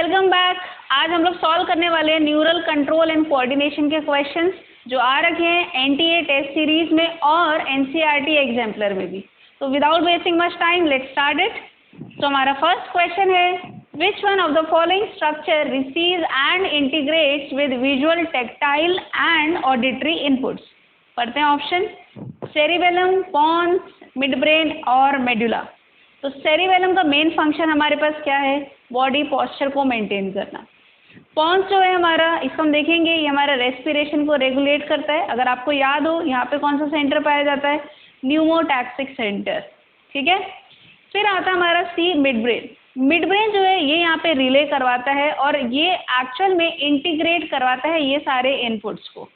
Welcome back. आज हम लोग सॉल्व करने वाले हैं न्यूरल कंट्रोल एंड कोऑर्डिनेशन के क्वेश्चंस जो आ रखे हैं एनटीए टेस्ट सीरीज में और एनसीईआरटी एग्जाम्पलर में भी। तो without wasting much time let's start it. तो हमारा फर्स्ट क्वेश्चन है, which one of the following structure receives and integrates with visual, tactile and auditory inputs. पढ़ते हैं option, cerebellum, pons, mid brain और medulla. तो सेरिबेलम का main function हमारे पास क्या है? बॉडी पोस्चर को मेंटेन करना। पॉन्स जो है हमारा, इसको हम देखेंगे, ये हमारा रेस्पिरेशन को रेगुलेट करता है। अगर आपको याद हो यहाँ पे कौन सा सेंटर पाया जाता है? न्यूमोटैक्सिक सेंटर, ठीक है। फिर आता है हमारा सी, मिड ब्रेन। मिड ब्रेन जो है ये यहाँ पे रिले करवाता है और ये एक्चुअल में इंटीग्रेट करवाता है ये सारे इनपुट्स को,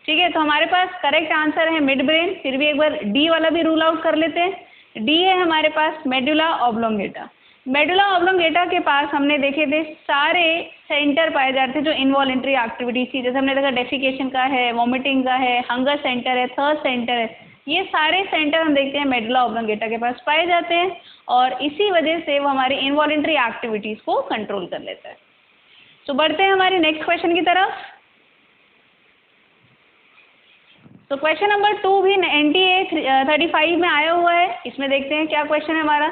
ठीक है। तो हमारे पास करेक्ट आंसर है मिड ब्रेन। फिर भी एक बार डी वाला भी रूल आउट कर लेते हैं। डी है हमारे पास मेडुला ऑब्लोंगेटा। मेडुला ऑब्लोंगेटा के पास हमने देखे थे सारे सेंटर पाए जाते थे जो इनवॉलेंट्री एक्टिविटीज थी। जैसे हमने देखा डेफिकेशन का है, वॉमिटिंग का है, हंगर सेंटर है, थर्स्ट सेंटर है, ये सारे सेंटर हम देखते हैं मेडुला ऑब्लोंगेटा के पास पाए जाते हैं और इसी वजह से वो हमारी इनवॉलेंट्री एक्टिविटीज को कंट्रोल कर लेता है। तो बढ़ते हैं हमारे नेक्स्ट क्वेश्चन की तरफ। तो क्वेश्चन नंबर 2 भी एनटीए 35 में आया हुआ है। इसमें देखते हैं क्या क्वेश्चन है हमारा।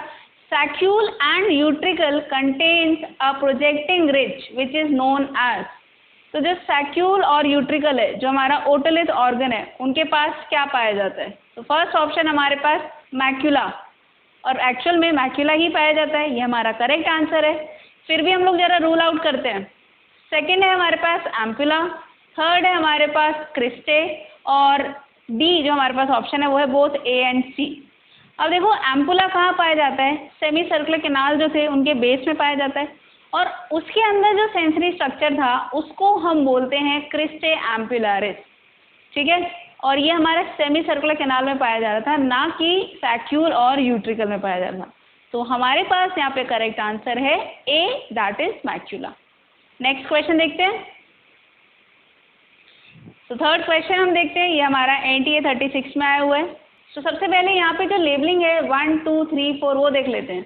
Saccule and utricle contains a projecting ridge which is known as. तो जो सैक्यूल और यूट्रिकल है, जो हमारा ओटोलिथ ऑर्गन है, उनके पास क्या पाया जाता है? तो फर्स्ट ऑप्शन हमारे पास मैक्यूला, और एक्चुअल में मैक्यूला ही पाया जाता है, ये हमारा करेक्ट आंसर है। फिर भी हम लोग जरा रूल आउट करते हैं। सेकेंड है हमारे पास एम्पुला, थर्ड है हमारे पास क्रिस्टे और डी जो हमारे पास ऑप्शन है वो है बोथ ए एंड सी। अब देखो एम्पुला कहाँ पाया जाता है? सेमी सर्कुलर कैनाल जो थे उनके बेस में पाया जाता है और उसके अंदर जो सेंसरी स्ट्रक्चर था उसको हम बोलते हैं क्रिस्टे एम्पुलारिस, ठीक है। और ये हमारा सेमी सर्कुलर कैनाल में पाया जा रहा था, ना कि सैक्यूल और यूट्रिकल में पाया जा रहा था। तो हमारे पास यहाँ पे करेक्ट आंसर है A, that is macula. Next question देखते हैं। तो थर्ड क्वेश्चन हम देखते हैं, ये हमारा एनटीए 36 में आया हुआ है। तो सबसे पहले यहाँ पे जो लेबलिंग है 1 2 3 4 वो देख लेते हैं।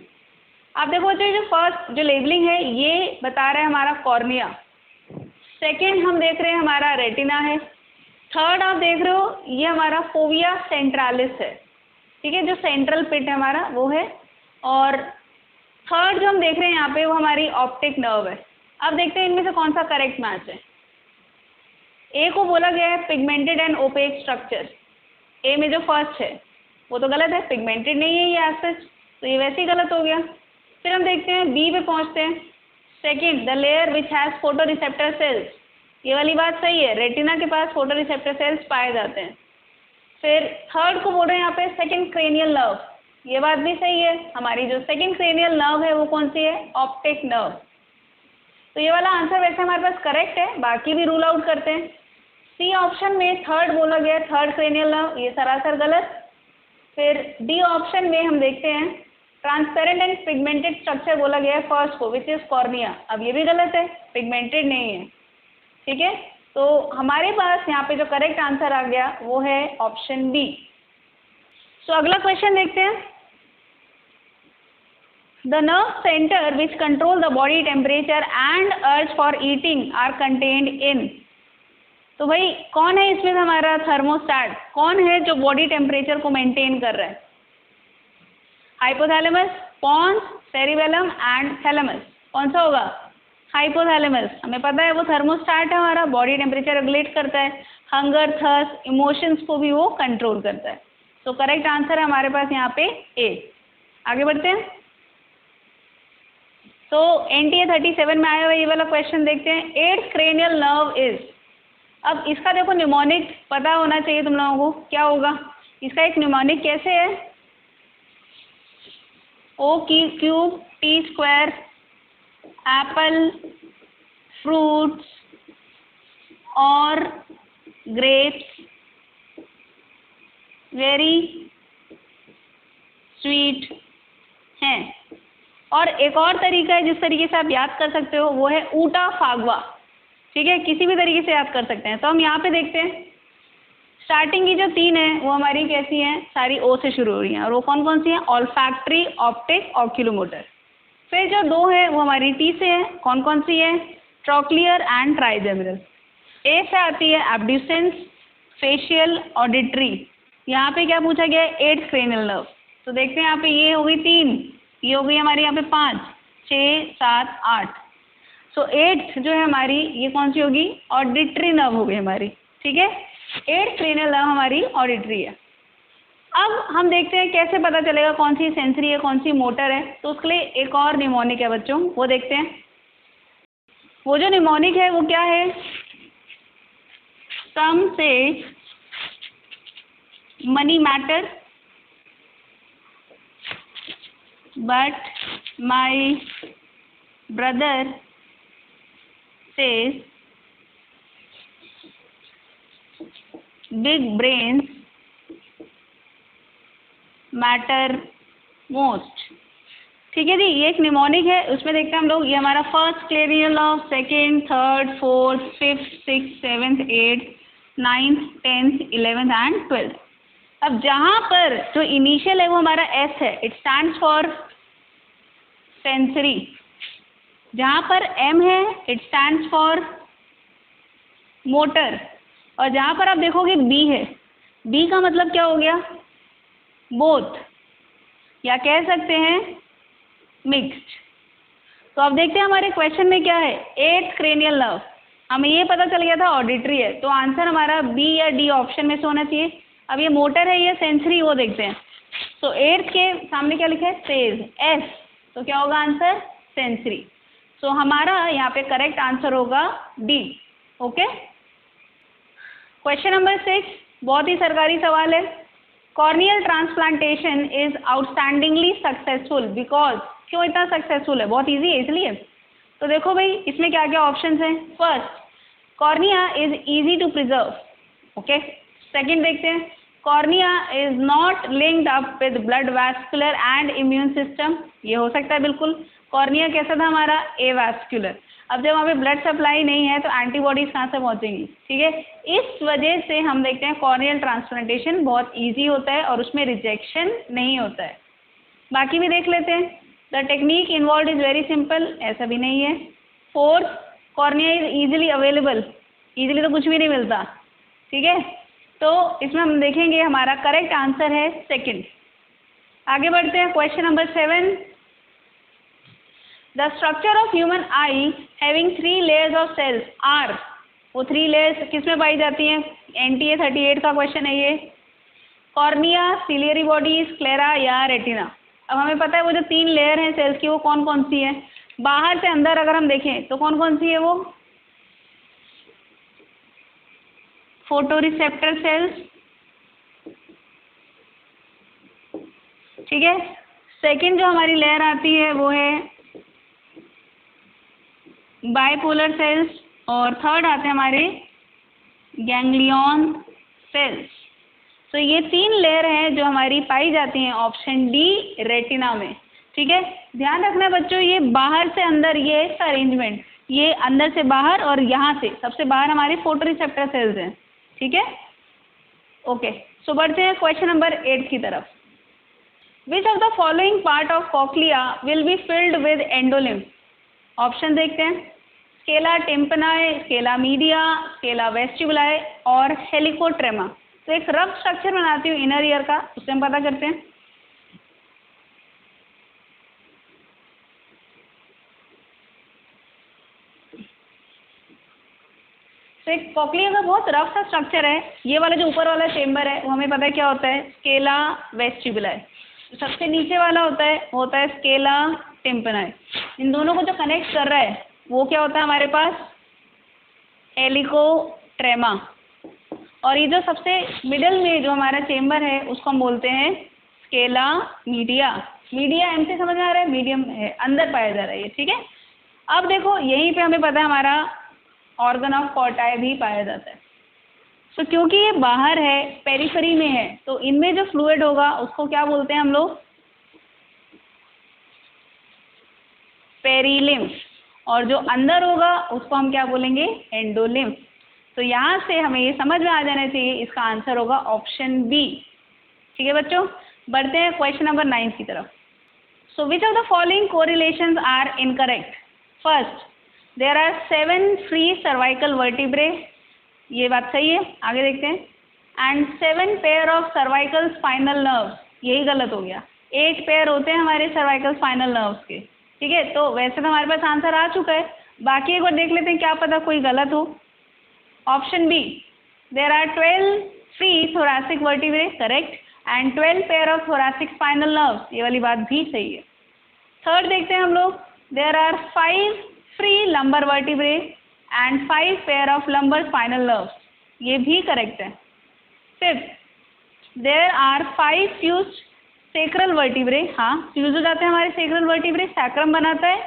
आप देखो जो फर्स्ट जो लेबलिंग है ये बता रहा है हमारा कॉर्निया, सेकंड हम देख रहे हैं हमारा रेटिना है, थर्ड आप देख रहे हो ये हमारा फोविया सेंट्रालिस है, ठीक है, जो सेंट्रल पिट है हमारा वो है, और थर्ड जो हम देख रहे हैं यहाँ पे वो हमारी ऑप्टिक नर्व है। अब देखते हैं इनमें से कौन सा करेक्ट मैच है। ए को बोला गया है पिगमेंटेड एंड ओपेक स्ट्रक्चर। ए में जो फर्स्ट है वो तो गलत है, पिगमेंटेड नहीं है ये एज सच, तो ये वैसे ही गलत हो गया। फिर हम देखते हैं बी पे पहुंचते हैं। Second, the layer which has photo receptor cells, ये वाली बात सही है, रेटिना के पास फोटो रिसेप्टर सेल्स पाए जाते हैं। फिर थर्ड को बोल रहे हैं यहाँ पे सेकेंड क्रेनियल नर्व, ये बात भी सही है, हमारी जो सेकेंड क्रेनियल नर्व है वो कौन सी है? Optic nerve. तो ये वाला आंसर वैसे हमारे पास करेक्ट है, बाकी भी रूल आउट करते हैं। सी ऑप्शन में थर्ड बोला गया, थर्ड क्रेनियल नर्व, ये सरासर गलत। फिर डी ऑप्शन में हम देखते हैं ट्रांसपेरेंट एंड पिगमेंटेड स्ट्रक्चर बोला गया है फर्स्ट को, विच इज कॉर्निया, अब ये भी गलत है, पिगमेंटेड नहीं है, ठीक है। तो हमारे पास यहाँ पे जो करेक्ट आंसर आ गया वो है ऑप्शन बी। सो अगला क्वेश्चन देखते हैं। The nerve center which control the body temperature and urge for eating are contained in। तो भाई कौन है इसमें हमारा थर्मोस्टैट? कौन है जो बॉडी टेम्परेचर को मेंटेन कर रहा है? Hypothalamus, pons, cerebellum and thalamus. कौन सा होगा? हाइपोथैलेमस। हमें पता है वो थर्मोस्टैट है हमारा, बॉडी टेम्परेचर रेगुलेट करता है, हंगर, थर्स्ट, इमोशंस को भी वो कंट्रोल करता है। तो करेक्ट आंसर है हमारे पास यहाँ पे ए। आगे बढ़ते हैं। तो एनटीए 37 में आया हुआ ये वाला क्वेश्चन देखते हैं। Eighth cranial nerve is. अब इसका देखो न्यूमोनिक पता होना चाहिए तुम लोगों को, क्या होगा इसका एक न्यूमोनिक कैसे है? O cube T square, apple, fruits और ग्रेप्स, वेरी स्वीट हैं। और एक और तरीका है जिस तरीके से आप याद कर सकते हो वो है ऊटा फागवा, ठीक है, किसी भी तरीके से याद कर सकते हैं। तो हम यहाँ पे देखते हैं स्टार्टिंग की जो 3 है वो हमारी कैसी हैं? सारी ओ से शुरू हो रही हैं, और वो कौन कौन सी हैं? Olfactory, optic, oculomotor. फिर जो दो है वो हमारी टी से है, कौन कौन सी है? Trochlear and trigeminal. ए से आती है एब्ड्यूसेंस, फेशियल, ऑडिटरी। यहाँ पे क्या पूछा गया है? 8th cranial nerve. तो देखते हैं यहाँ पे ये हो गई 3, ये हो गई हमारी यहाँ पे 5, 6, 7, 8। सो 8th जो है हमारी ये कौन सी होगी? ऑडिटरी नर्व हो गई हमारी, ठीक है। 8th क्रेनियल नर्व हमारी ऑडिटरी है। अब हम देखते हैं कैसे पता चलेगा कौन सी सेंसरी है, कौन सी मोटर है। तो उसके लिए एक और निमोनिक है बच्चों, वो देखते हैं। वो जो निमोनिक है वो क्या है? सम से money matter but my brother says big brains matter most. ठीक है जी, ये एक निमोनिक है। उसमें देखते हैं हम लोग, ये हमारा first cranial nerve, second, third, fourth, 5th, 6th, 7th, 8th, 9th, 10th, 11th and 12th। अब जहाँ पर जो इनिशियल है वो हमारा एस है, इट स्टैंड्स फॉर सेंसरी। जहाँ पर एम है इट स्टैंड्स फॉर मोटर। और जहाँ पर आप देखोगे बी है, बी का मतलब क्या हो गया? बोथ, या कह सकते हैं मिक्स्ड। तो अब देखते हैं हमारे क्वेश्चन में क्या है। 8th क्रेनियल नर्व, हमें ये पता चल गया था ऑडिटरी है, तो आंसर हमारा बी या डी ऑप्शन में से होना चाहिए। अब ये मोटर है, ये सेंसरी, वो देखते हैं। तो 8th के सामने क्या लिखा है? सेज, एस, तो क्या होगा आंसर? सेंसरी। सो हमारा यहाँ पे करेक्ट आंसर होगा डी। ओके, क्वेश्चन नंबर 6 बहुत ही सरकारी सवाल है। Corneal transplantation is outstandingly successful because, क्यों इतना सक्सेसफुल है? बहुत इजी है इसलिए। तो देखो भाई इसमें क्या क्या ऑप्शंस हैं। First, cornea is easy to preserve. Okay, second देखते हैं, cornea is not linked up with blood vascular and immune system. ये हो सकता है बिल्कुल। कॉर्निया कैसा था हमारा? एवास्कुलर। अब जब वहाँ पे ब्लड सप्लाई नहीं है तो एंटीबॉडीज कहाँ से पहुँचेंगी? ठीक है, इस वजह से हम देखते हैं कॉर्नियल ट्रांसप्लांटेशन बहुत इजी होता है और उसमें रिजेक्शन नहीं होता है। बाकी भी देख लेते हैं। The technique involve is very simple, ऐसा भी नहीं है। Fourth, cornea is easily available. Easily तो कुछ भी नहीं मिलता, ठीक है। तो इसमें हम देखेंगे हमारा करेक्ट आंसर है सेकंड। आगे बढ़ते हैं, question number 7। The structure of human eye having 3 layers of cells are. वो 3 लेयर्स किस में पाई जाती हैं? NTA 38 का क्वेश्चन है ये। कॉर्निया, सिलियरी बॉडी, स्क्लेरा या रेटिना। अब हमें पता है वो जो 3 लेयर हैं सेल्स की वो कौन कौन सी है। बाहर से अंदर अगर हम देखें तो कौन कौन सी है वो? फोटोरिसेप्टर सेल्स, ठीक है। सेकंड जो हमारी लेयर आती है वो है बाइपोलर सेल्स, और थर्ड आते हैं हमारे गैंग्लियन सेल्स। तो ये 3 लेयर हैं जो हमारी पाई जाती हैं ऑप्शन डी रेटिना में, ठीक है। ध्यान रखना बच्चों, ये बाहर से अंदर, ये इसका अरेंजमेंट, ये अंदर से बाहर और यहाँ से सबसे बाहर हमारे फोटोरिसेप्टर सेल्स हैं, ठीक है। ओके, सो बढ़ते हैं क्वेश्चन नंबर 8 की तरफ। Which of the following part of cochlea will be filled with endolymph? Option देखते हैं, scala tympani, scala media, scala vestibuli और हेलिकोट्रेमा। तो एक रफ स्ट्रक्चर बनाती हूँ इनर ईयर का, उससे हम पता करते हैं। तो एक कॉक्लिया का बहुत रफ सा स्ट्रक्चर है। ये वाला जो ऊपर वाला चेम्बर है वो हमें पता है क्या होता है? Scala vestibuli. सबसे नीचे वाला होता है वो होता है स्केला टिम्पनाई। इन दोनों को जो कनेक्ट कर रहा है वो क्या होता है हमारे पास? हेलिकोट्रेमा। और ये जो सबसे मिडल में जो हमारा चेम्बर है उसको हम बोलते हैं स्केला मीडिया। मीडिया एम से समझ में आ रहा है? मीडियम है, अंदर पाया जा रहा है ये, ठीक है। अब देखो यहीं पे हमें पता है हमारा ऑर्गन ऑफ कॉर्टाई भी पाया जाता है। तो क्योंकि ये बाहर है, पेरिफेरी में है, तो इनमें जो फ्लूइड होगा उसको क्या बोलते हैं हम लोग? पेरिलिम्फ। और जो अंदर होगा उसको हम क्या बोलेंगे? एंडोलिम्फ। तो यहाँ से हमें ये समझ में आ जाना चाहिए, इसका आंसर होगा ऑप्शन बी, ठीक है बच्चों। बढ़ते हैं क्वेश्चन नंबर 9 की तरफ। So which of the following correlations are incorrect? First, there are 7 free cervical vertebrae, ये बात सही है, आगे देखते हैं। And 7 pair of cervical spinal nerves, यही गलत हो गया। 8 पेयर होते हैं हमारे सर्वाइकल स्पाइनल नर्व्स के, ठीक है। तो वैसे तो हमारे पास आंसर आ चुका है, बाकी एक बार देख लेते हैं, क्या पता कोई गलत हो। Option B, there are 12 free thoracic vertebrae, correct, and 12 pair of thoracic spinal nerves, ये वाली बात भी सही है। थर्ड देखते हैं हम लोग, there are 5 free lumbar vertebrae and 5 pair of lumbar spinal nerves, ये भी करेक्ट है। Fifth, there are 5 fused sacral vertebrae, हाँ फ्यूज हो जाते हैं हमारे सेक्रल वर्टिब्रे, सैक्रम बनाता है,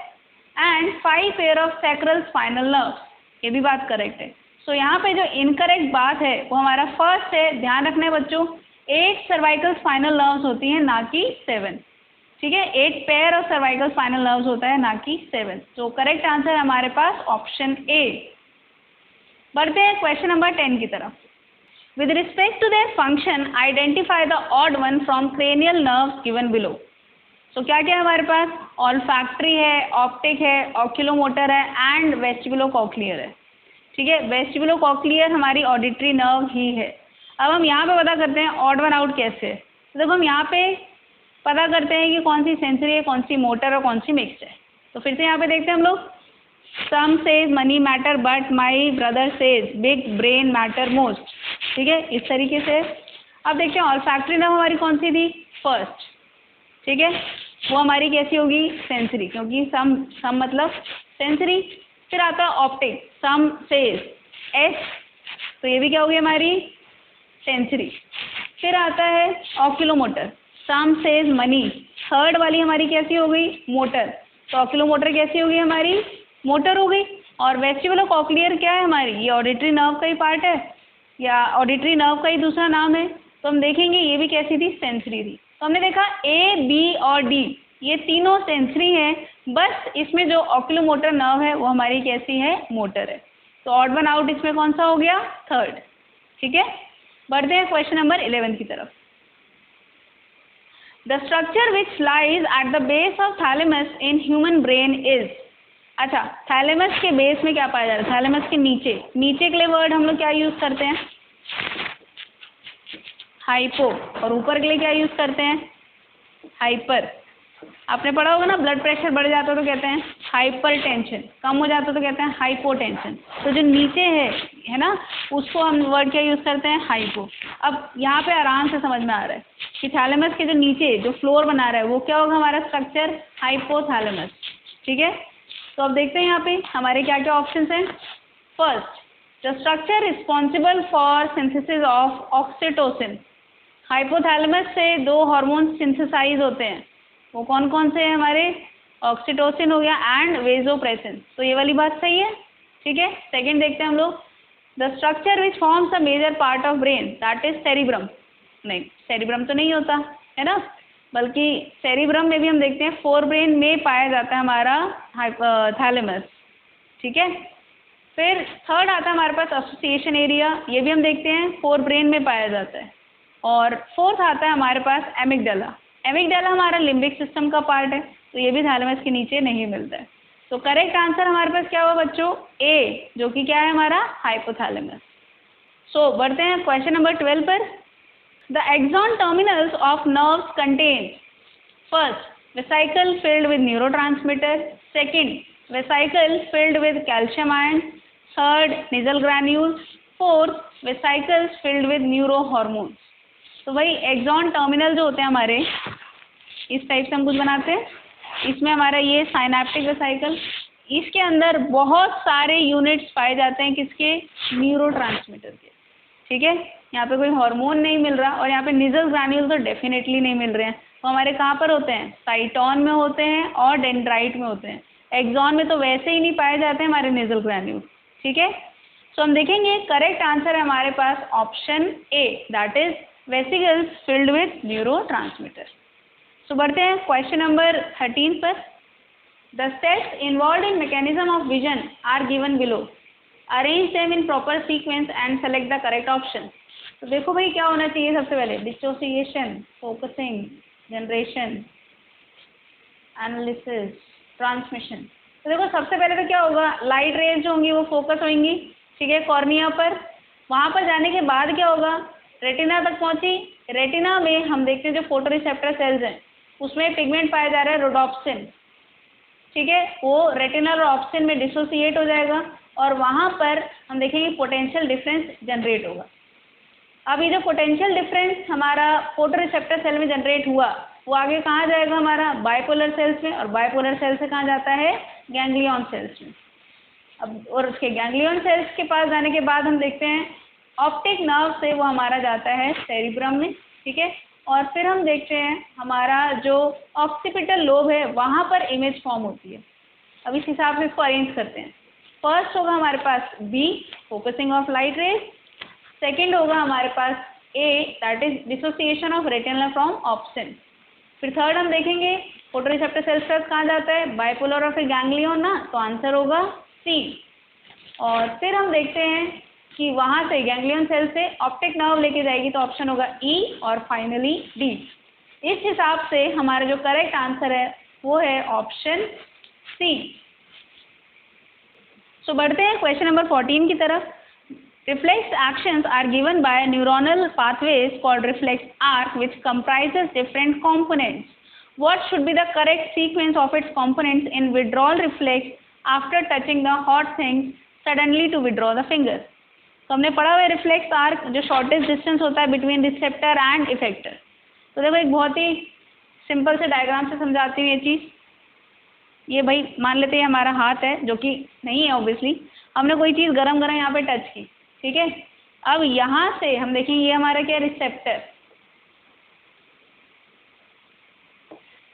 and 5 pair of sacral spinal nerves, ये भी बात करेक्ट है। सो यहाँ पे जो इनकरेक्ट बात है वो हमारा फर्स्ट है, ध्यान रखना है बच्चों, 8 सर्वाइकल स्पाइनल नर्व्स होती हैं, ना कि 7, ठीक है। 8 pair of cervical spinal nerves होता है, ना कि 7। तो करेक्ट आंसर हमारे पास ऑप्शन ए। बढ़ते हैं क्वेश्चन नंबर 10 की तरफ। With respect to their function identify the odd one from cranial nerves given below. तो क्या क्या है हमारे पास? ऑल्फैक्टरी है, ऑप्टिक है, ऑक्यूलोमोटर है, एंड वेस्टिबुलोकॉक्लियर है, ठीक है। वेस्टिबुलोकॉक्लियर हमारी ऑडिटरी नर्व ही है। अब हम यहाँ पे पता करते हैं ऑड वन आउट कैसे है। तो देखो हम यहाँ पे पता करते हैं कि कौन सी सेंसरी है, कौन सी मोटर और कौन सी मिक्स्ड है। तो फिर से यहाँ पे देखते हैं हम लोग, some says money matter but my brother says big brain matter most, ठीक है, इस तरीके से। अब देखते हैं ऑल्फैक्टरी नर्व हमारी कौन सी थी? फर्स्ट, ठीक है, वो हमारी कैसी होगी? सेंसरी, क्योंकि सम मतलब सेंसरी। फिर आता है ऑप्टिक, सम सेज एस, तो ये भी क्या होगी हमारी? सेंसरी। फिर आता है ऑक्यूलोमोटर, सम सेज मनी, थर्ड वाली हमारी कैसी हो गई? मोटर, तो ऑक्यूलोमोटर कैसी होगी हमारी? मोटर हो गई। और वेस्टिबुलोकॉक्लियर क्या है हमारी? ये ऑडिटरी नर्व का ही पार्ट है, या ऑडिटरी नर्व का ही दूसरा नाम है। तो हम देखेंगे ये भी कैसी थी? सेंसरी थी। तो हमने देखा ए, बी और डी ये तीनों सेंसरी हैं, बस इसमें जो ऑक्यूलोमोटर नर्व है वो हमारी कैसी है? मोटर है। तो ऑड वन आउट इसमें कौन सा हो गया? थर्ड, ठीक है। बढ़ते हैं क्वेश्चन नंबर 11 की तरफ। The structure which lies at the base of thalamus in human brain is. अच्छा, थैलेमस के बेस में क्या पाया जा रहा है? थैलेमस के नीचे, नीचे के लिए वर्ड हम लोग क्या यूज करते हैं? हाइपो। और ऊपर के लिए क्या यूज करते हैं? हाइपर। आपने पढ़ा होगा ना, ब्लड प्रेशर बढ़ जाता है तो कहते हैं हाइपर टेंशन, कम हो जाता है तो कहते हैं हाइपोटेंशन। तो जो नीचे है ना, उसको हम वर्ड क्या यूज करते हैं? हाइपो। अब यहाँ पे आराम से समझ में आ रहा है कि थैलेमस के जो नीचे जो फ्लोर बना रहा है वो क्या होगा हमारा स्ट्रक्चर? हाइपोथैलेमस, ठीक है। तो अब देखते हैं यहाँ पे हमारे क्या क्या ऑप्शंस हैं। First, the structure responsible for synthesis of oxytocin. Hypothalamus से 2 हार्मोन सिंथेसाइज होते हैं, वो कौन कौन से हैं हमारे? ऑक्सीटोसिन हो गया एंड वेसोप्रेसिन, तो ये वाली बात सही है, ठीक है। सेकंड देखते हैं हम लोग, the structure which forms a major part of brain that is cerebrum. नहीं, सेरिब्रम तो नहीं होता है ना, बल्कि सेरिब्रम में भी हम देखते हैं फोर ब्रेन में पाया जाता है हमारा थैलेमस, ठीक है। फिर थर्ड आता है हमारे पास एसोसिएशन एरिया, ये भी हम देखते हैं फोर ब्रेन में पाया जाता है। और फोर्थ आता है हमारे पास एमिगडाला। एमिगडाला हमारा लिम्बिक सिस्टम का पार्ट है, तो ये भी थैलेमस के नीचे नहीं मिलता है। तो करेक्ट आंसर हमारे पास क्या हुआ बच्चों? ए, जो कि क्या है हमारा? हाइपोथैलेमस। सो बढ़ते हैं क्वेश्चन नंबर 12 पर। The axon terminals of nerves contain first vesicle filled with neurotransmitter, second vesicle filled with calcium ion, third nasal granules, fourth vesicles filled with neuro hormones. तो भाई एक्सॉन टर्मिनल जो होते हैं हमारे, इस टाइप से हम कुछ बनाते हैं। इसमें हमारा ये साइनेप्टिक वेसिकल, इसके अंदर बहुत सारे यूनिट्स पाए जाते हैं किसके? न्यूरोट्रांसमीटर के, ठीक है। यहाँ पे कोई हार्मोन नहीं मिल रहा, और यहाँ पे नेजल ग्रैन्यूल तो डेफिनेटली नहीं मिल रहे हैं। तो हमारे कहाँ पर होते हैं? साइटोन में होते हैं और डेंड्राइट में होते हैं। एक्सॉन में तो वैसे ही नहीं पाए जाते हैं हमारे नेजल ग्रैन्यूल, ठीक है। सो हम देखेंगे करेक्ट आंसर है हमारे पास option A, that is vesicles filled with neurotransmitter. So बढ़ते हैं क्वेश्चन नंबर 13 पर। The steps involve in mechanism of vision are given below, arrange them in proper sequence and select the correct option. तो देखो भाई क्या होना चाहिए सबसे पहले? Dissociation, focusing, generation, analysis, transmission. तो देखो सबसे पहले तो क्या होगा, लाइट रेज जो होंगी वो फोकस होंगी, ठीक है, कॉर्निया पर। वहाँ पर जाने के बाद क्या होगा, रेटिना तक पहुँची। रेटिना में हम देखते हैं जो फोटो रिसेप्टर सेल्स हैं उसमें पिगमेंट पाया जा रहा है रोडोप्सिन, ठीक है, वो रेटिनल रोडोप्सिन में डिसोसिएट हो जाएगा और वहाँ पर हम देखेंगे पोटेंशियल डिफरेंस जनरेट होगा। अब ये जो पोटेंशियल डिफरेंस हमारा फोटो रिसेप्टर सेल में जनरेट हुआ वो आगे कहाँ जाएगा, हमारा बाइपोलर सेल्स में, और बाइपोलर सेल से कहाँ जाता है, गैंग्लियन सेल्स में। अब और उसके गैंग्लियन सेल्स के पास जाने के बाद हम देखते हैं ऑप्टिक नर्व से वो हमारा जाता है सेरिब्रम में, ठीक है, और फिर हम देखते हैं हमारा जो ऑक्सीपिटल लोब है वहाँ पर इमेज फॉर्म होती है। अब इस हिसाब से इसको अरेंज करते हैं। फर्स्ट होगा हमारे पास B, focusing of light rays. Second होगा हमारे पास A, that is dissociation of retina from opsin. फिर थर्ड हम देखेंगे फोटो रिसेप्टर सेल्स कहाँ जाता है, बाइपोलर और फिर गैंग्लियन ना, तो आंसर होगा सी। और फिर हम देखते हैं कि वहाँ से गैंग्लियन सेल से ऑप्टिक नर्व लेके जाएगी तो ऑप्शन होगा ई और फाइनली डी। इस हिसाब से हमारा जो करेक्ट आंसर है वो है ऑप्शन सी। सो बढ़ते हैं क्वेश्चन नंबर 14 की तरफ। Reflex actions are given by neuronal pathways called reflex arc which comprises different components. What should be the correct sequence of its components in withdrawal reflex after touching the hot things suddenly to withdraw the finger? तो हमने पढ़ा हुआ है reflex arc जो shortest distance होता है between receptor and effector. तो देखो एक बहुत ही सिंपल से डायग्राम से समझाती हूँ ये चीज़। ये भाई मान लेते हैं हमारा हाथ है जो कि नहीं है ऑब्वियसली, हमने कोई चीज़ गरम गरम यहाँ पे टच की, ठीक है। अब यहाँ से हम देखेंगे ये हमारा क्या रिसेप्टर,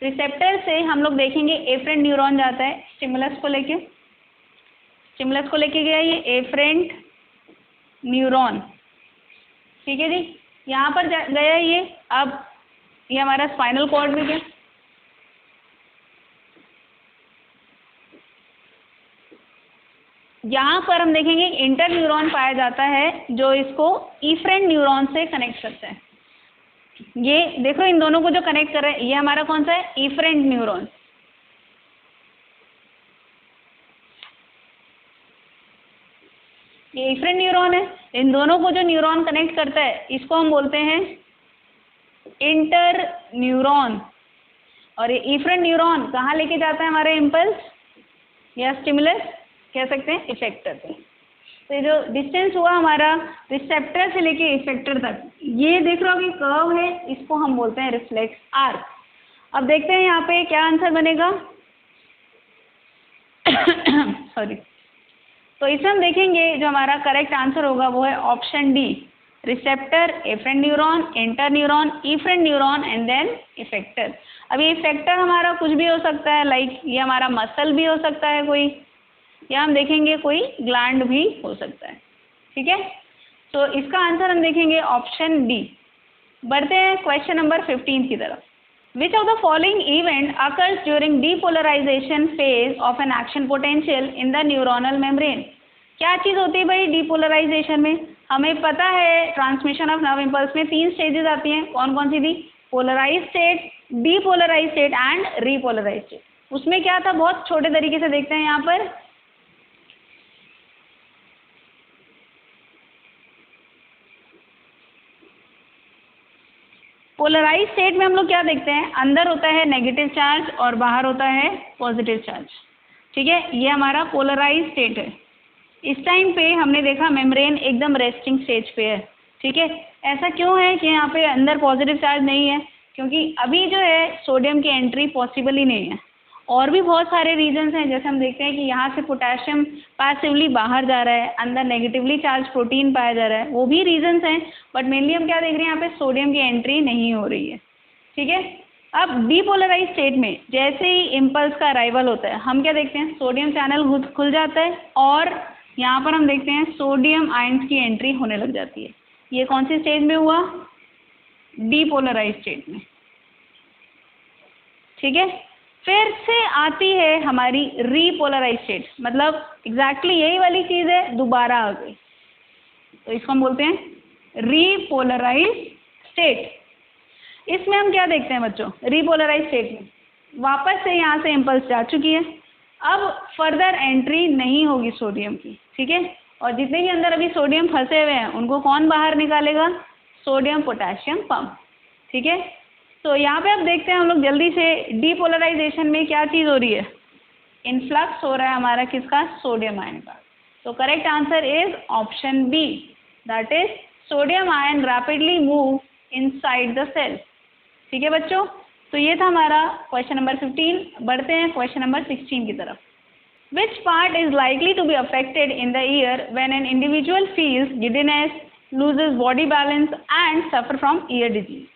रिसेप्टर से हम लोग देखेंगे एफरेंट न्यूरॉन जाता है स्टिमुलस को लेके गया ये एफरेंट न्यूरॉन, ठीक है जी, यहाँ पर गया ये। अब ये हमारा स्पाइनल कॉर्ड में गया, यहाँ पर हम देखेंगे इंटर न्यूरॉन पाया जाता है जो इसको इफरेंट न्यूरॉन से कनेक्ट करता है। ये देखो इन दोनों को जो कनेक्ट कर रहा है ये हमारा कौन सा है, इफरेंट न्यूरॉन। ये इफरेंट न्यूरॉन है, इन दोनों को जो न्यूरॉन कनेक्ट करता है इसको हम बोलते हैं इंटर न्यूरॉन। और ये इफरेंट न्यूरॉन कहाँ लेके जाता है हमारा इम्पल्स या स्टिमुलस, कह सकते हैं इफेक्टर पे। तो ये जो डिस्टेंस हुआ हमारा रिसेप्टर से लेके इफेक्टर तक, ये देख रहे हो कि कर्व है, इसको हम बोलते हैं रिफ्लेक्स आर्क। अब देखते हैं यहाँ पे क्या आंसर बनेगा सॉरी। तो इसमें हम देखेंगे जो हमारा करेक्ट आंसर होगा वो है option D, receptor, afferent neuron, inter neuron, efferent neuron and then effector. अब ये इफेक्टर हमारा कुछ भी हो सकता है, लाइक ये हमारा मसल भी हो सकता है कोई, या हम देखेंगे कोई ग्लैंड भी हो सकता है, ठीक है। तो इसका आंसर हम देखेंगे ऑप्शन डी। बढ़ते हैं क्वेश्चन नंबर 15 की तरफ। Which of the following event occurs during depolarization phase of an action potential in the neuronal membrane? क्या चीज़ होती है भाई डीपोलराइजेशन में? हमें पता है ट्रांसमिशन ऑफ नर्व इम्पल्स में 3 स्टेजेस आती हैं, कौन कौन सी थी, polarise state, depolarise state and repolarise state. उसमें क्या था, बहुत छोटे तरीके से देखते हैं यहाँ पर। पोलराइज स्टेट में हम लोग क्या देखते हैं, अंदर होता है नेगेटिव चार्ज और बाहर होता है पॉजिटिव चार्ज, ठीक है, ये हमारा पोलराइज स्टेट है। इस टाइम पे हमने देखा मेम्ब्रेन एकदम रेस्टिंग स्टेज पे है, ठीक है। ऐसा क्यों है कि यहाँ पे अंदर पॉजिटिव चार्ज नहीं है, क्योंकि अभी जो है सोडियम की एंट्री पॉसिबल ही नहीं है। और भी बहुत सारे रीजंस हैं, जैसे हम देखते हैं कि यहाँ से पोटेशियम पैसिवली बाहर जा रहा है, अंदर नेगेटिवली चार्ज प्रोटीन पाया जा रहा है, वो भी रीजंस हैं। बट मेनली हम क्या देख रहे हैं, यहाँ पे सोडियम की एंट्री नहीं हो रही है, ठीक है। अब डीपोलराइज स्टेट में जैसे ही इम्पल्स का अराइवल होता है, हम क्या देखते हैं, सोडियम चैनल खुल जाता है और यहाँ पर हम देखते हैं सोडियम आयंस की एंट्री होने लग जाती है। ये कौन सी स्टेज में हुआ, डीपोलराइज स्टेट में, ठीक है। फिर से आती है हमारी रीपोलराइज स्टेट, मतलब एग्जैक्टली यही वाली चीज़ है, दोबारा आ गई, तो इसको हम बोलते हैं रीपोलराइज स्टेट। इसमें हम क्या देखते हैं बच्चों, रीपोलराइज स्टेट में वापस से यहाँ से इम्पल्स जा चुकी है, अब फर्दर एंट्री नहीं होगी सोडियम की, ठीक है। और जितने भी अंदर अभी सोडियम फंसे हुए हैं उनको कौन बाहर निकालेगा? सोडियम पोटेशियम पंप, ठीक है। तो यहाँ पे अब देखते हैं हम लोग जल्दी से, डीपोलराइजेशन में क्या चीज़ हो रही है? इनफ्लक्स हो रहा है हमारा किसका? सोडियम आयन का। तो correct answer is option B, that is sodium ion rapidly move inside the cell, ठीक है बच्चों। तो ये था हमारा क्वेश्चन नंबर 15। बढ़ते हैं क्वेश्चन नंबर 16 की तरफ। Which part is likely to be affected in the ear when an individual feels giddiness, loses body balance and suffer from ear disease?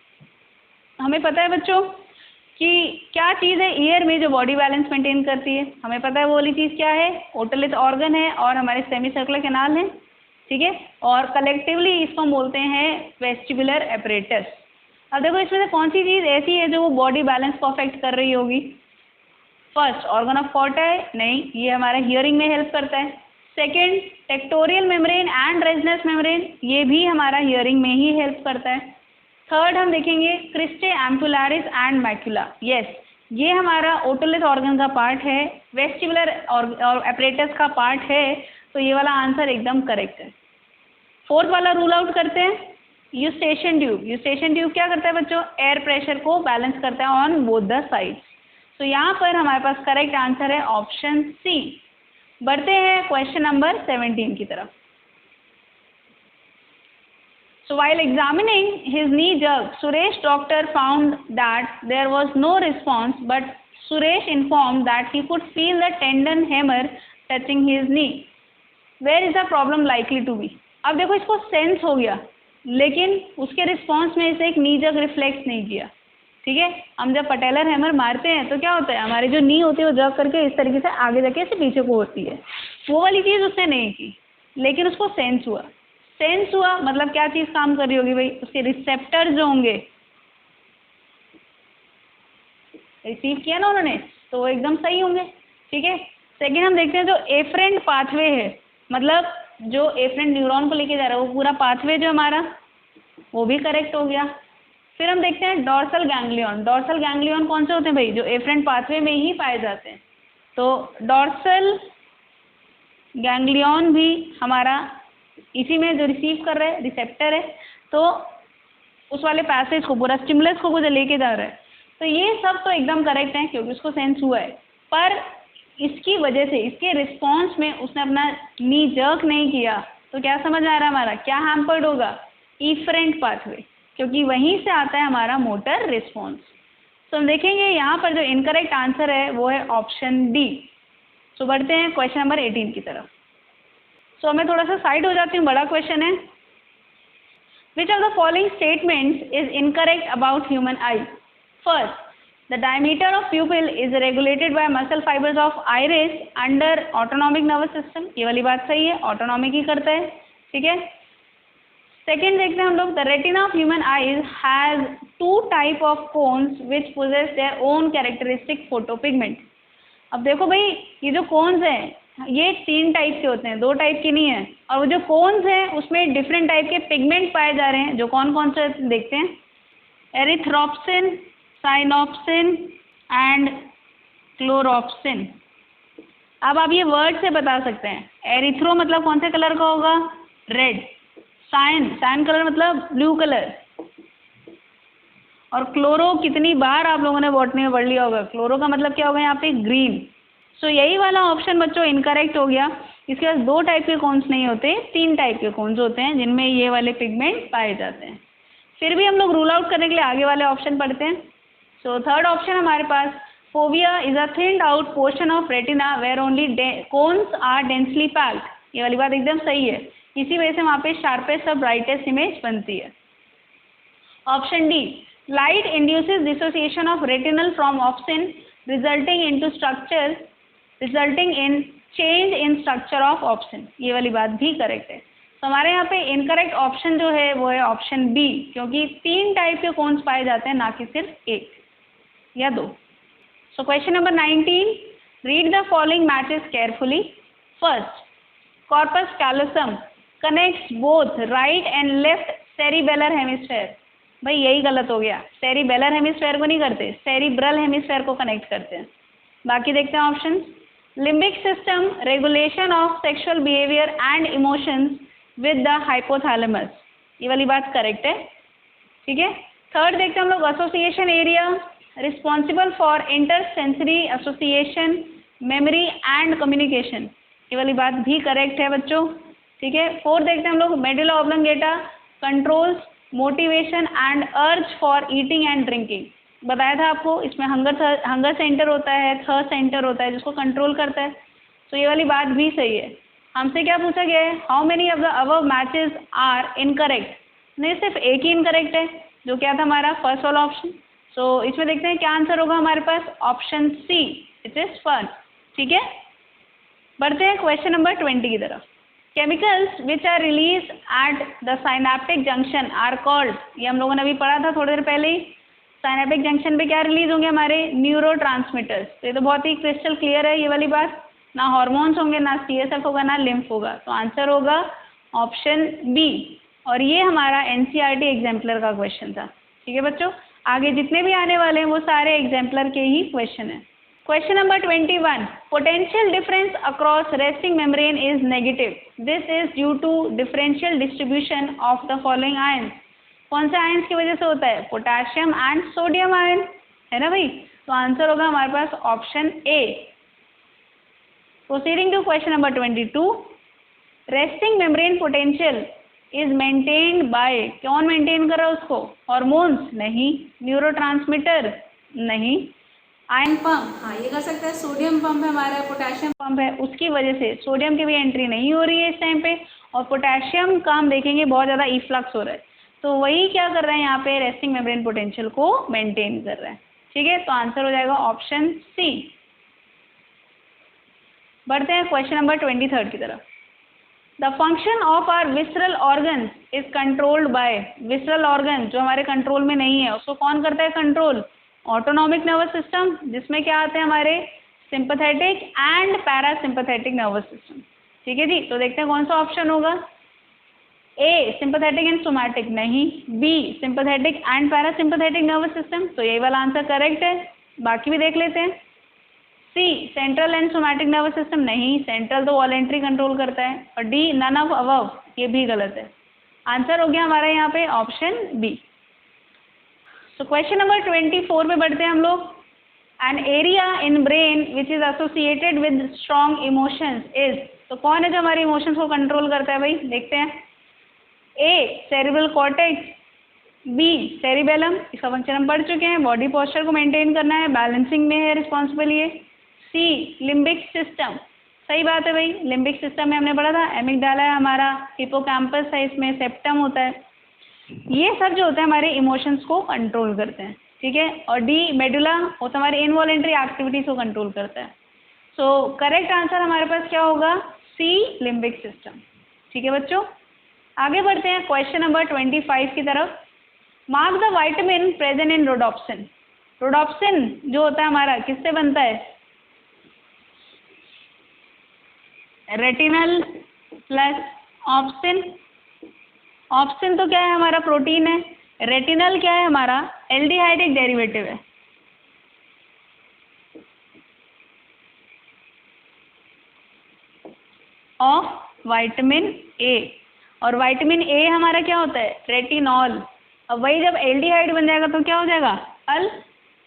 हमें पता है बच्चों कि क्या चीज़ है ईयर में जो बॉडी बैलेंस मेंटेन करती है? हमें पता है वो वाली चीज़ क्या है? ओटोलिथ ऑर्गन है और हमारे सेमी सर्कुलर कैनाल है, ठीक है। और कलेक्टिवली इसको बोलते हैं वेस्टिबुलर एपरेटस। अब देखो इसमें से कौन सी चीज़ ऐसी है जो वो बॉडी बैलेंस को अफेक्ट कर रही होगी? फर्स्ट, ऑर्गन ऑफ कॉर्टा है, नहीं, ये हमारा हियरिंग में हेल्प करता है। Second, tectorial membrane and Reissner's membrane, ये भी हमारा हियरिंग में ही हेल्प करता है। थर्ड हम देखेंगे क्रिस्टे एम्पुलारिस एंड मैक्युला, यस, ये हमारा ओटोलिथ ऑर्गन का पार्ट है, वेस्टिबुलर और एपरेटस का पार्ट है, तो ये वाला आंसर एकदम करेक्ट है। फोर्थ वाला रूल आउट करते हैं, यूस्टेशन ट्यूब। यूस्टेशन ट्यूब क्या करता है बच्चों? एयर प्रेशर को बैलेंस करता है ऑन बोथ द साइड्स। तो यहाँ पर हमारे पास करेक्ट आंसर है ऑप्शन सी। बढ़ते हैं क्वेश्चन नंबर 17 की तरफ। So while examining his knee jerk, Suresh doctor found that there was no response, but Suresh informed that he could feel the tendon hammer touching his knee. Where is the problem likely to be? अब देखो इसको sense हो गया, लेकिन उसके response में इसे एक नी जर्क रिफ्लेक्स नहीं किया, ठीक है। हम जब पटेलर हैमर मारते हैं तो क्या होता है? हमारी जो नी होती है वो जर्क करके इस तरीके से आगे जाके इसे पीछे को होती है, वो वाली चीज़ उसने नहीं की, लेकिन उसको सेंस हुआ। सेंस हुआ मतलब क्या चीज़ काम कर रही होगी भाई? उसके रिसेप्टर्स जो होंगे, रिसीव किया ना उन्होंने, तो वो एकदम सही होंगे, ठीक है। सेकेंड हम देखते हैं जो एफरेंट पाथवे है, मतलब जो एफरेंट न्यूरॉन को लेके जा रहा है वो पूरा पाथवे जो हमारा, वो भी करेक्ट हो गया। फिर हम देखते हैं डॉर्सल गैंग्लियन। डॉर्सल गैंग्लियन कौन से होते हैं भाई? जो एफरेंट पाथवे में ही पाए जाते हैं। तो डॉर्सल गैंग्लियन भी हमारा इसी में जो रिसीव कर रहा है, रिसेप्टर है, तो उस वाले पैसेज को, पूरा स्टिमुलस को जो लेके जा रहा है, तो ये सब तो एकदम करेक्ट है क्योंकि उसको सेंस हुआ है। पर इसकी वजह से, इसके रिस्पॉन्स में उसने अपना नी जर्क नहीं किया, तो क्या समझ आ रहा है हमारा? क्या हैम्पर्ड होगा? इफरेंट पाथवे, क्योंकि वहीं से आता है हमारा मोटर रिस्पॉन्स। तो हम देखेंगे यहाँ पर जो इनकरेक्ट आंसर है वो है ऑप्शन डी। तो बढ़ते हैं क्वेश्चन नंबर 18 की तरफ। सो मैं थोड़ा सा साइड हो जाती हूँ, बड़ा क्वेश्चन है। विच of the following statements is incorrect about human I? First, the diameter of प्यूपिल is regulated by muscle fibres of iris under autonomic nervous system, ये वाली बात सही है, ऑटोनॉमिक ही करता है, ठीक है। सेकेंड देखते हैं हम लोग, the retina of human eyes has 2 type of cones which possess their own characteristic photopigment. अब देखो भाई, ये जो कोन्स हैं ये 3 टाइप के होते हैं, 2 टाइप के नहीं है, और वो जो कोन्स हैं उसमें डिफरेंट टाइप के पिगमेंट पाए जा रहे हैं, जो कौन कौन से देखते हैं? एरिथ्रोप्सिन, साइनोप्सिन एंड क्लोरोप्सिन। अब आप ये वर्ड से बता सकते हैं। एरिथ्रो मतलब कौन से कलर का होगा? रेड। साइन कलर मतलब ब्लू कलर। और क्लोरो कितनी बार आप लोगों ने बॉटनी में पढ़ लिया होगा, क्लोरो का मतलब क्या होगा यहाँ पे? ग्रीन। सो यही वाला ऑप्शन बच्चों इनकरेक्ट हो गया। इसके पास 2 टाइप के कोन्स नहीं होते, 3 टाइप के कोन्स होते हैं जिनमें ये वाले पिगमेंट पाए जाते हैं। फिर भी हम लोग रूल आउट करने के लिए आगे वाले ऑप्शन पढ़ते हैं। सो थर्ड ऑप्शन हमारे पास, fovea is a thinned out portion of retina where only cones are densely packed, ये वाली बात एकदम सही है। इसी वजह से वहाँ पे शार्पेस्ट और ब्राइटेस्ट इमेज बनती है। Option D, light induces dissociation of retinal from obscene resulting in change in structure of option, ये वाली बात भी करेक्ट है। तो हमारे यहाँ पे इनकरेक्ट ऑप्शन जो है वो है ऑप्शन बी, क्योंकि 3 टाइप के कोन्स पाए जाते हैं, ना कि सिर्फ 1 या 2। So question number 19, read the following matches carefully. First, corpus callosum connects both right and left cerebellar hemisphere. भाई यही गलत हो गया, सेरिबेलर हेमिस्फेयर को नहीं करते, सेरिब्रल हेमिस्फेयर को कनेक्ट करते हैं। बाकी देखते हैं option. Limbic system regulation of sexual behaviour and emotions with the hypothalamus, ये वाली बात करेक्ट है, ठीक है। थर्ड देखते हैं हम लोग, association area responsible for inter sensory association memory and communication, ये वाली बात भी करेक्ट है बच्चों, ठीक है। फोर्थ देखते हैं हम लोग, medulla oblongata controls motivation and urge for eating and drinking, बताया था आपको, इसमें हंगर सेंटर होता है, थर्स्ट सेंटर होता है जिसको कंट्रोल करता है, तो ये वाली बात भी सही है। हमसे क्या पूछा गया है, how many of the above matches are incorrect, नहीं सिर्फ एक ही इनकरेक्ट है, जो क्या था हमारा फर्स्ट वाला ऑप्शन। सो इसमें देखते हैं क्या आंसर होगा हमारे पास, option C it is fun, ठीक है। बढ़ते हैं क्वेश्चन नंबर 20 की तरफ। Chemicals which are release at the synaptic junction are called, ये हम लोगों ने अभी पढ़ा था थोड़ी देर पहले ही, साइनेप्टिक जंक्शन पे क्या रिलीज होंगे हमारे न्यूरोट्रांसमीटर्स, तो ये तो बहुत ही क्रिस्टल क्लियर है ये वाली बात, ना हॉर्मोन्स होंगे, ना CSF होगा, ना लिम्फ होगा, तो आंसर होगा ऑप्शन बी। और ये हमारा NCERT एग्जाम्पलर का क्वेश्चन था, ठीक है बच्चों। आगे जितने भी आने वाले हैं वो सारे एग्जाम्पलर के ही क्वेश्चन हैं। Question number 21, potential difference across resting membrane is negative, this is due to differential distribution of the following ions, कौन से आयंस की वजह से होता है, पोटेशियम एंड सोडियम आयन, है ना भाई, तो आंसर होगा हमारे पास option A. Proceeding to question number 22, resting membrane potential is maintained by, कौन मेंटेन कर रहा है उसको, हॉर्मोन्स नहीं, न्यूरोट्रांसमीटर नहीं, आयन पंप, हाँ ये कर सकता है, सोडियम पंप है हमारा, पोटेशियम पंप है, उसकी वजह से सोडियम की भी एंट्री नहीं हो रही है इस टाइम पे, और पोटेशियम का हम देखेंगे बहुत ज़्यादा इफ्लक्स हो रहा है, तो वही क्या कर रहा है यहाँ पे, रेस्टिंग मेम्ब्रेन पोटेंशियल को मेंटेन कर रहा है, ठीक है, तो आंसर हो जाएगा ऑप्शन सी। बढ़ते हैं क्वेश्चन नंबर 23 की तरफ। The function of our visceral organ is controlled by, visceral organ जो हमारे कंट्रोल में नहीं है उसको कौन करता है कंट्रोल, ऑटोनॉमिक नर्वस सिस्टम, जिसमें क्या आते हैं हमारे sympathetic and parasympathetic nervous system, ठीक है जी। तो देखते हैं कौन सा ऑप्शन होगा, ए सिंपैथेटिक एंड सोमैटिक नहीं, B sympathetic and parasympathetic nervous system, तो ये वाला आंसर करेक्ट है। बाकी भी देख लेते हैं, C central and somatic nervous system नहीं, सेंट्रल तो वॉलेंट्री कंट्रोल करता है, और डी नन ऑफ अबव, ये भी गलत है। आंसर हो गया हमारा यहाँ पे ऑप्शन बी। तो क्वेश्चन नंबर 24 में बढ़ते हैं हम लोग। An area in brain which is associated with strong emotions is, तो कौन है जो हमारे इमोशंस को कंट्रोल करता है भाई, देखते हैं। ए सेरिब्रल कॉर्टेक्स, बी सेरिबेलम, इसका फंक्शन हम पढ़ चुके हैं, बॉडी पोस्चर को मेंटेन करना है, बैलेंसिंग में है रिस्पॉन्सिबल ये। सी लिम्बिक सिस्टम, सही बात है भाई, लिम्बिक सिस्टम में हमने पढ़ा था, एमिगडाला है हमारा, हिपोकैम्पस है, इसमें सेप्टम होता है, ये सब जो होता है हमारे इमोशंस को कंट्रोल करते हैं, ठीक है। और डी मेडुला वो तो हमारे इनवॉलेंट्री एक्टिविटीज को कंट्रोल करता है। सो करेक्ट आंसर हमारे पास क्या होगा, सी लिम्बिक सिस्टम, ठीक है बच्चों। आगे बढ़ते हैं क्वेश्चन नंबर 25 की तरफ। Mark the vitamin present in rhodopsin, rhodopsin जो होता है हमारा किससे बनता है, रेटिनल प्लस ऑप्सिन, ऑप्सिन तो क्या है हमारा प्रोटीन है, रेटिनल क्या है हमारा एल्डिहाइड एक डेरिवेटिव है, ऑफ विटामिन ए, और विटामिन ए हमारा क्या होता है रेटिनॉल, अब वही जब एल्डिहाइड बन जाएगा तो क्या हो जाएगा अल,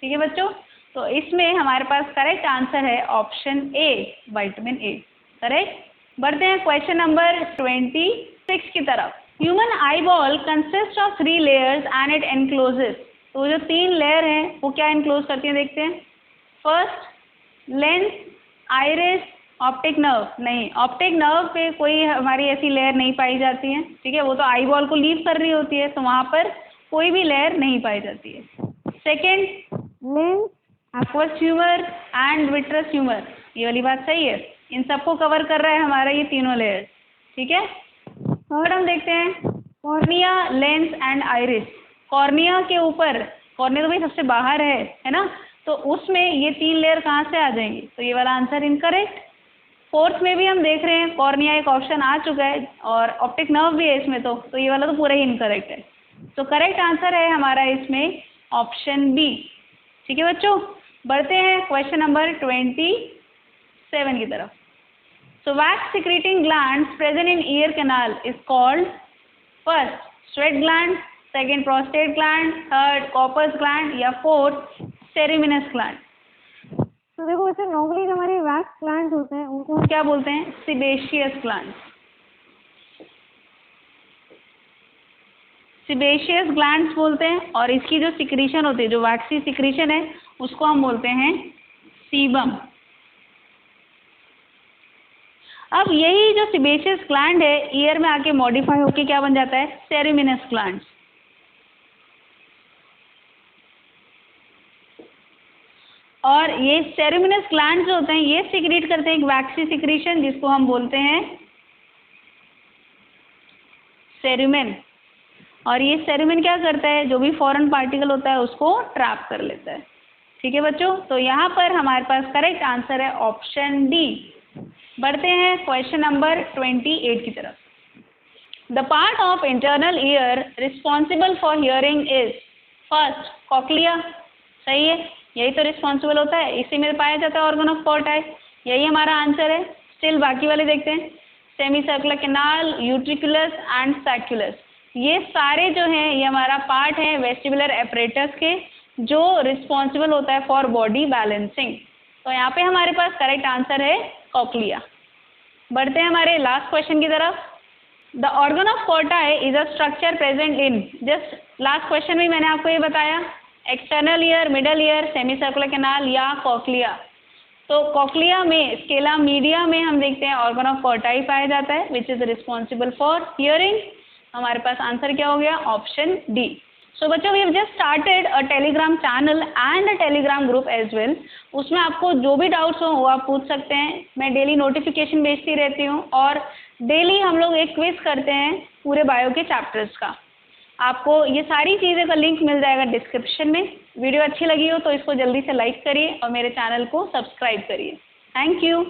ठीक है बच्चों। तो इसमें हमारे पास करेक्ट आंसर है option A vitamin A, correct. बढ़ते हैं क्वेश्चन नंबर 26 की तरफ। Human eye ball consist of 3 layers and it encloses, तो जो 3 लेयर हैं वो क्या एनक्लोज करती हैं देखते हैं। First lens, iris, optic nerve, नहीं ऑप्टिक नर्व पे कोई हमारी ऐसी लेयर नहीं पाई जाती है, ठीक है, वो तो आई बॉल को लीव कर रही होती है, तो वहाँ पर कोई भी लेयर नहीं पाई जाती है। Second lens, aqueous humour and vitreous humour, ये वाली बात सही है, इन सबको कवर कर रहा है हमारा ये तीनों लेयर, ठीक है। थर्ड हम देखते हैं cornea, lens and iris, cornea के ऊपर, कॉर्निया तो भाई सबसे बाहर है ना, तो उसमें ये 3 लेयर कहाँ से आ जाएंगी, तो ये वाला आंसर इनकरेक्ट। फोर्थ में भी हम देख रहे हैं कॉर्निया एक ऑप्शन आ चुका है और ऑप्टिक नर्व भी है इसमें, तो ये वाला तो पूरा ही इनकरेक्ट है। तो करेक्ट आंसर है हमारा इसमें ऑप्शन बी। ठीक है बच्चों, बढ़ते हैं क्वेश्चन नंबर 27 की तरफ। So wax secreting glands present in ear canal is called first sweat gland, second prostate gland, third Cowper's gland या फोर्थ सेरेमिनस ग्लैंड। तो देखो वैसे नॉर्मली जो हमारे वैक्स ग्लैंड्स होते हैं उनको हम क्या बोलते हैं? Sebaceous gland. सीबेशियस ग्लैंड्स बोलते हैं और इसकी जो सिक्रीशन होती है, जो वैक्सी सिक्रीशन है, उसको हम बोलते हैं सीबम। अब यही जो सीबेशियस ग्लैंड है ईयर में आके मॉडिफाई होके क्या बन जाता है? सेरेमिनस ग्लैंड। और ये सेरेमिनस ग्लैंड जो होते हैं ये सिक्रीट करते हैं एक वैक्सी सिक्रीशन जिसको हम बोलते हैं सेरुमेन। और ये सेरुमेन क्या करता है? जो भी फॉरेन पार्टिकल होता है उसको ट्रैप कर लेता है। ठीक है बच्चों, तो यहाँ पर हमारे पास करेक्ट आंसर है ऑप्शन डी। बढ़ते हैं क्वेश्चन नंबर 28 की तरफ। The part of internal ear responsible for hearing is first cochlea. सही है, यही तो रिस्पॉन्सिबल होता है, इसी में पाया जाता है ऑर्गन ऑफ कॉर्टाई। यही हमारा आंसर है। स्टिल बाकी वाले देखते हैं। सेमी सर्कुलर कैनाल, यूट्रिकुलस एंड सैक्युलस, ये सारे जो हैं ये हमारा पार्ट है वेस्टिबुलर एपरेटस के, जो रिस्पॉन्सिबल होता है फॉर बॉडी बैलेंसिंग। तो यहाँ पे हमारे पास करेक्ट आंसर है कॉक्लिया। बढ़ते हैं हमारे लास्ट क्वेश्चन की तरफ। The organ of Corti is a structure present in, just last question में मैंने आपको ये बताया, external ear, middle ear, semi circular canal या कॉक्लिया। तो कॉक्लिया में, स्केला मीडिया में हम देखते हैं ऑर्गन ऑफ कॉर्टाई पाया जाता है which is responsible for hearing. हमारे पास आंसर क्या हो गया? Option D. सो बच्चों we have just started a Telegram channel and a Telegram group as well. उसमें आपको जो भी डाउट्स हो वो आप पूछ सकते हैं। मैं डेली नोटिफिकेशन भेजती रहती हूँ और डेली हम लोग एक क्विज करते हैं पूरे बायो के चैप्टर्स का। आपको ये सारी चीज़ें का लिंक मिल जाएगा डिस्क्रिप्शन में। वीडियो अच्छी लगी हो तो इसको जल्दी से लाइक करिए और मेरे चैनल को सब्सक्राइब करिए। Thank you.